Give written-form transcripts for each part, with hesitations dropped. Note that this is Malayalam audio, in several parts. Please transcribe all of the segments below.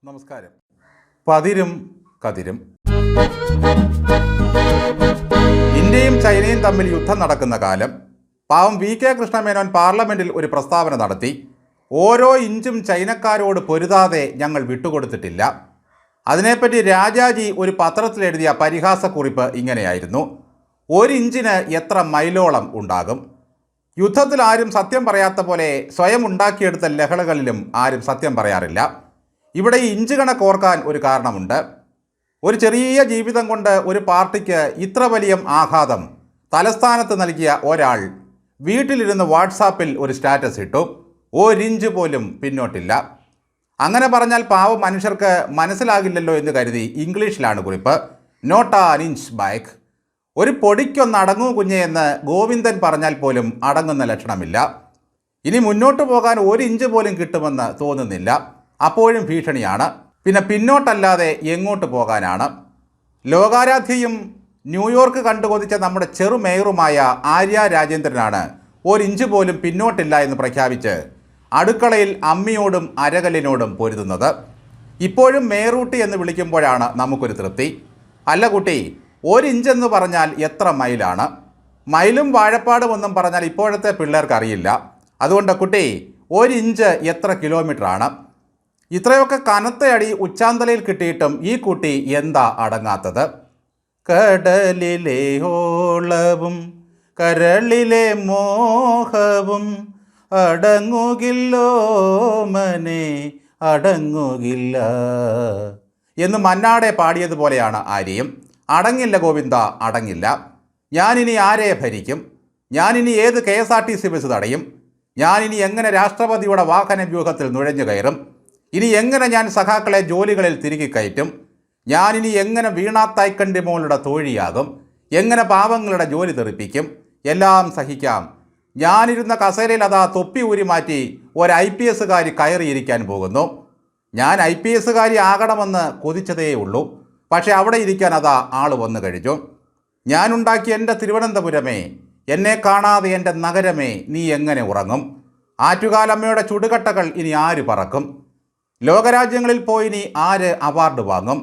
നമസ്കാരം. പതിരും കതിരും. ഇന്ത്യയും ചൈനയും തമ്മിൽ യുദ്ധം നടക്കുന്ന കാലം പാവം VK കൃഷ്ണമേനോൻ പാർലമെന്റിൽ ഒരു പ്രസ്താവന നടത്തി. ഓരോ ഇഞ്ചും ചൈനക്കാരോട് പൊരുതാതെ ഞങ്ങൾ വിട്ടുകൊടുത്തിട്ടില്ല. അതിനെപ്പറ്റി രാജാജി ഒരു പത്രത്തിലെഴുതിയ പരിഹാസക്കുറിപ്പ് ഇങ്ങനെയായിരുന്നു: ഒരു ഇഞ്ചിന് എത്ര മൈലോളം ഉണ്ടാകും. യുദ്ധത്തിൽ ആരും സത്യം പറയാത്ത പോലെ സ്വയം ഉണ്ടാക്കിയെടുത്ത ലഹളകളിലും ആരും സത്യം പറയാറില്ല. ഇവിടെ ഈ ഇഞ്ച് കണക്കോർക്കാൻ ഒരു കാരണമുണ്ട്. ഒരു ചെറിയ ജീവിതം കൊണ്ട് ഒരു പാർട്ടിക്ക് ഇത്ര വലിയ ആഘാതം തലസ്ഥാനത്ത് നൽകിയ ഒരാൾ വീട്ടിലിരുന്ന് വാട്സാപ്പിൽ ഒരു സ്റ്റാറ്റസ് ഇട്ടു. ഒരിഞ്ച് പോലും പിന്നോട്ടില്ല. അങ്ങനെ പറഞ്ഞാൽ പാവം മനുഷ്യർക്ക് മനസ്സിലാകില്ലല്ലോ എന്ന് കരുതി ഇംഗ്ലീഷിലാണ് കുറിപ്പ്. Not an inch back. ഒരു പൊടിക്കൊന്ന് അടങ്ങൂ കുഞ്ഞേ എന്ന് ഗോവിന്ദൻ പറഞ്ഞാൽ പോലും അടങ്ങുന്ന ലക്ഷണമില്ല. ഇനി മുന്നോട്ട് പോകാൻ ഒരു ഇഞ്ച് പോലും കിട്ടുമെന്ന് തോന്നുന്നില്ല. അപ്പോഴും ഭീഷണിയാണ്. പിന്നെ പിന്നോട്ടല്ലാതെ എങ്ങോട്ട് പോകാനാണ്? ലോകാരാധ്യയും ന്യൂയോർക്ക് കണ്ടുകൊതിച്ച നമ്മുടെ ചെറു മേയറുമായ ആര്യ രാജേന്ദ്രനാണ് ഒരു ഇഞ്ച് പോലും പിന്നോട്ടില്ല എന്ന് പ്രഖ്യാപിച്ച് അടുക്കളയിൽ അമ്മിയോടും അരകല്ലിനോടും പൊരുതുന്നത്. ഇപ്പോഴും മേറൂട്ടി എന്ന് വിളിക്കുമ്പോഴാണ് നമുക്കൊരു തൃപ്തി. അല്ല കുട്ടി, ഒരു ഇഞ്ചെന്ന് പറഞ്ഞാൽ എത്ര മൈലാണ്? മൈലും വാഴപ്പാടും ഒന്നും പറഞ്ഞാൽ ഇപ്പോഴത്തെ പിള്ളേർക്ക് അറിയില്ല. അതുകൊണ്ട് കുട്ടി, ഒരു ഇഞ്ച് എത്ര കിലോമീറ്ററാണ്? ഇത്രയൊക്കെ കനത്തയടി ഉച്ചാന്തലയിൽ കിട്ടിയിട്ടും ഈ കുട്ടി എന്താ അടങ്ങാത്തത്? കടലിലെ ഓളവും കരളിലെ മോഹവും അടങ്ങുകില്ലോ മനെ അടങ്ങുകില്ല എന്ന് മന്നാടെ പാടിയതുപോലെയാണ് ആര്യയും. അടങ്ങില്ല ഗോവിന്ദ, അടങ്ങില്ല. ഞാനിനി ആരെ ഭരിക്കും? ഞാനിനി ഏത് KSRTC ബസ് തടയും? ഞാനിനി എങ്ങനെ രാഷ്ട്രപതിയുടെ വാഹന വ്യൂഹത്തിൽ നുഴഞ്ഞു കയറും? ഇനി എങ്ങനെ ഞാൻ സഖാക്കളെ ജോലികളിൽ തിരികെ കയറ്റും? ഞാനിനി എങ്ങനെ വീണാത്തായ്ക്കണ്ടി മോളുടെ തോഴിയാകും? എങ്ങനെ പാവങ്ങളുടെ ജോലി തെറിപ്പിക്കും? എല്ലാം സഹിക്കാം. ഞാനിരുന്ന കസേരയിൽ അതാ തൊപ്പി ഊരി മാറ്റി ഒരു IPS കയറിയിരിക്കാൻ പോകുന്നു. ഞാൻ IPS ആകണമെന്ന് കൊതിച്ചതേ ഉള്ളൂ. പക്ഷേ അവിടെ ഇരിക്കാൻ അതാ ആൾ വന്നു കഴിഞ്ഞു. ഞാനുണ്ടാക്കിയ എൻ്റെ തിരുവനന്തപുരമേ, എന്നെ കാണാതെ എൻ്റെ നഗരമേ, നീ എങ്ങനെ ഉറങ്ങും? ആറ്റുകാലമ്മയുടെ ചുടുകട്ടകൾ ഇനി ആര് പറക്കും? ലോകരാജ്യങ്ങളിൽ പോയി ഇനി ആര് അവാർഡ് വാങ്ങും?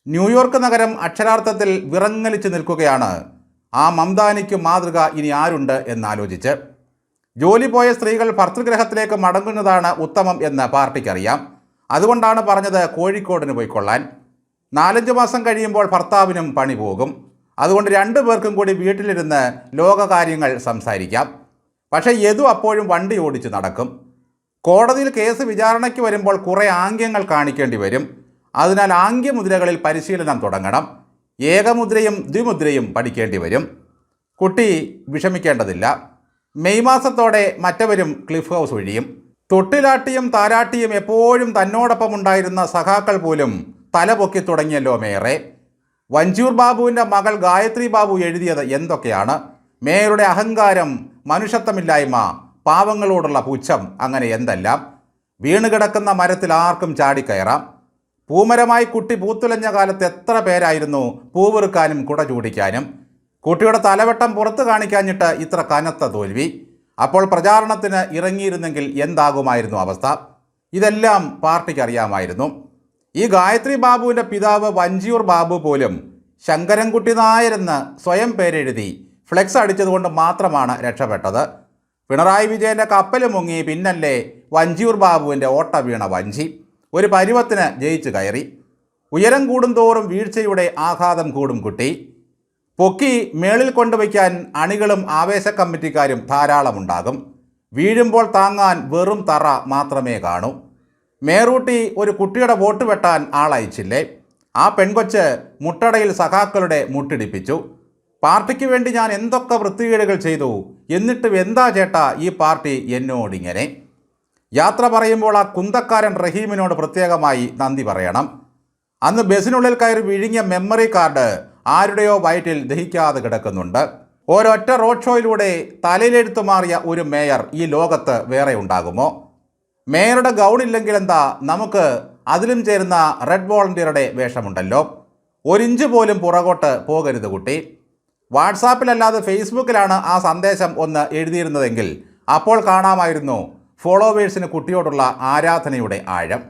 ന്യൂയോർക്ക് നഗരം അക്ഷരാർത്ഥത്തിൽ വിറങ്ങലിച്ച് നിൽക്കുകയാണ്. ആ മംദാനിക്ക് മാതൃക ഇനി ആരുണ്ട് എന്നാലോചിച്ച്. ജോലി പോയ സ്ത്രീകൾ ഭർതൃഗ്രഹത്തിലേക്ക് മടങ്ങുന്നതാണ് ഉത്തമം എന്ന് പാർട്ടിക്കറിയാം. അതുകൊണ്ടാണ് പറഞ്ഞത് കോഴിക്കോടിന് പോയിക്കൊള്ളാൻ. 4-5 മാസം കഴിയുമ്പോൾ ഭർത്താവിനും പണി പോകും. അതുകൊണ്ട് 2 പേർക്കും കൂടി വീട്ടിലിരുന്ന് ലോകകാര്യങ്ങൾ സംസാരിക്കാം. പക്ഷേ യദു അപ്പോഴും വണ്ടി ഓടിച്ച് നടക്കും. കോടതിയിൽ കേസ് വിചാരണയ്ക്ക് വരുമ്പോൾ കുറേ ആംഗ്യങ്ങൾ കാണിക്കേണ്ടി വരും. അതിനാൽ ആംഗ്യമുദ്രകളിൽ പരിശീലനം തുടങ്ങണം. ഏകമുദ്രയും ദ്വിമുദ്രയും പഠിക്കേണ്ടി വരും. കുട്ടി വിഷമിക്കേണ്ടതില്ല. മെയ് മാസത്തോടെ മറ്റവരും ക്ലിഫ് ഹൗസ് ഒഴിയും. തൊട്ടിലാട്ടിയും താരാട്ടിയും എപ്പോഴും തന്നോടൊപ്പം ഉണ്ടായിരുന്ന സഖാക്കൾ പോലും തലപൊക്കി തുടങ്ങിയല്ലോ മേയറെ. വഞ്ചൂർ ബാബുവിൻ്റെ മകൾ ഗായത്രി ബാബു എഴുതിയത് എന്തൊക്കെയാണ്? മേയറുടെ അഹങ്കാരം, മനുഷ്യത്വമില്ലായ്മ, പാവങ്ങളോടുള്ള പുച്ഛം, അങ്ങനെ എന്തെല്ലാം. വീണുകിടക്കുന്ന മരത്തിൽ ആർക്കും ചാടിക്കയറാം. പൂമരമായി കുട്ടി പൂത്തുലഞ്ഞ കാലത്ത് എത്ര പേരായിരുന്നു പൂവെറുക്കാനും കുട ചൂടിക്കാനും. കുട്ടിയുടെ തലവെട്ടം പുറത്ത് കാണിക്കാഞ്ഞിട്ട് ഇത്ര കനത്ത തോൽവി. അപ്പോൾ പ്രചാരണത്തിന് ഇറങ്ങിയിരുന്നെങ്കിൽ എന്താകുമായിരുന്നു അവസ്ഥ? ഇതെല്ലാം പാർട്ടിക്ക് അറിയാമായിരുന്നു. ഈ ഗായത്രി ബാബുവിൻ്റെ പിതാവ് വഞ്ചിയൂർ ബാബു പോലും ശങ്കരൻകുട്ടി നായരെന്ന് സ്വയം പേരെഴുതി ഫ്ലെക്സ് അടിച്ചതുകൊണ്ട് മാത്രമാണ് രക്ഷപ്പെട്ടത്. പിണറായി വിജയൻ്റെ കപ്പൽ മുങ്ങി പിന്നല്ലേ വഞ്ചിയൂർ ബാബുവിൻ്റെ ഓട്ട വീണ വഞ്ചി. ഒരു പരുവത്തിന് ജയിച്ചു കയറി. ഉയരം കൂടുന്തോറും വീഴ്ചയുടെ ആഘാതം കൂടും കുട്ടി. പൊക്കി മേളിൽ കൊണ്ടുവയ്ക്കാൻ അണികളും ആവേശ കമ്മിറ്റിക്കാരും ധാരാളമുണ്ടാകും. വീഴുമ്പോൾ താങ്ങാൻ വെറും തറ മാത്രമേ കാണൂ. മേറൂട്ടി ഒരു കുട്ടിയുടെ വോട്ട് വെട്ടാൻ ആളയച്ചില്ലേ? ആ പെൺകൊച്ച് മുട്ടടയിൽ സഖാക്കളുടെ മുട്ടിടിപ്പിച്ചു. പാർട്ടിക്ക് വേണ്ടി ഞാൻ എന്തൊക്കെ വൃത്തികേടുകൾ ചെയ്തു, എന്നിട്ടും എന്താ ചേട്ടാ ഈ പാർട്ടി എന്നോടിങ്ങനെ? യാത്ര പറയുമ്പോൾ ആ കുന്തക്കാരൻ റഹീമിനോട് പ്രത്യേകമായി നന്ദി പറയണം. അന്ന് ബസ്സിനുള്ളിൽ കയറി വിഴുങ്ങിയ മെമ്മറി കാർഡ് ആരുടെയോ വയറ്റിൽ ദഹിക്കാതെ കിടക്കുന്നുണ്ട്. ഒരൊറ്റ റോഡ് ഷോയിലൂടെ തലയിലെഴുത്തു മാറിയ ഒരു മേയർ ഈ ലോകത്ത് വേറെ ഉണ്ടാകുമോ? മേയറുടെ ഗൗണില്ലെങ്കിൽ എന്താ, നമുക്ക് അതിലും ചേരുന്ന റെഡ് വോളണ്ടിയറുടെ വേഷമുണ്ടല്ലോ. ഒരു ഇഞ്ച് പോലും പുറകോട്ട് പോകരുത് കുട്ടി. വാട്സാപ്പിലല്ലാതെ ഫേസ്ബുക്കിലാണ് ആ സന്ദേശം ഒന്ന് എഴുതിയിരുന്നതെങ്കിൽ അപ്പോൾ കാണാമായിരുന്നു ഫോളോവേഴ്സിന് കുട്ടിയോടുള്ള ആരാധനയുടെ ആഴം.